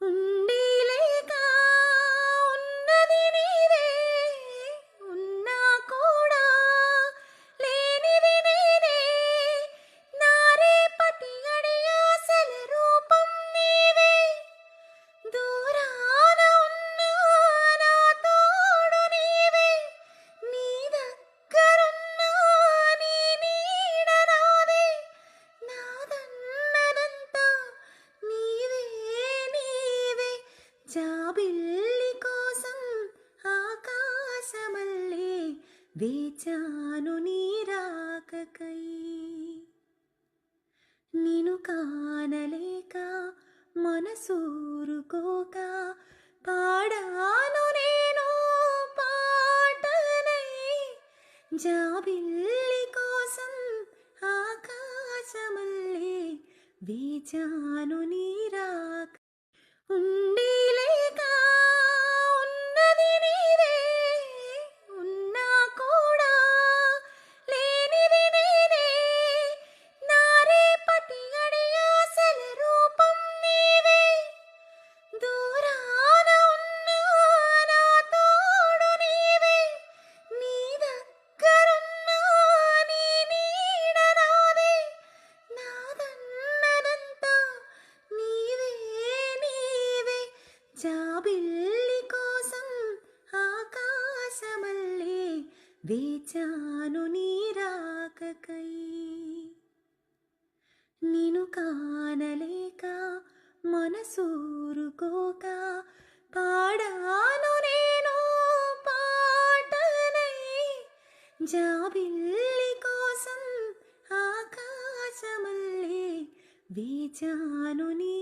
ఉండీలేక ఉన్నది నీదే, ఉన్నా కూడా లేనిది నేనే. నా రేపటి గడియాసల రూపం నీవే. దూరాన ఉన్నా నా తోడు నీవే. నీ దగ్గరున్నా నీ నీడ నాదే. నాదన్నదంతా నీవే నీవే. జాబిల్లి కోసం ఆకాశమల్లే వేచాను నీ రాకకై. నిను కానలేక మనసూరుకోక పాడాను నేను పాటనై. జాబిల్లి కోసం ఆకాశమల్లే వేచాను నీ రాక. ఉండీలేక ఉన్నది నీదే, ఉన్నా కూడా లేనిది నేనే. నా రేపటి గడియాసల రూపం నీవే. దూరాన ఉన్నా నా తోడు నీవే. నీ దగ్గరున్నా నీ నీడ నాదే. నాదన్నదంతా నీవే నీవే. జాబిల్లి కోసం ఆకాశమల్లే వేచాను నీ రాకకై. నిను కానలేక మనసూరుకోక పాడాను నేను పాటనై. జాబిల్లి కోసం ఆకాశమల్లే వేచాను నీ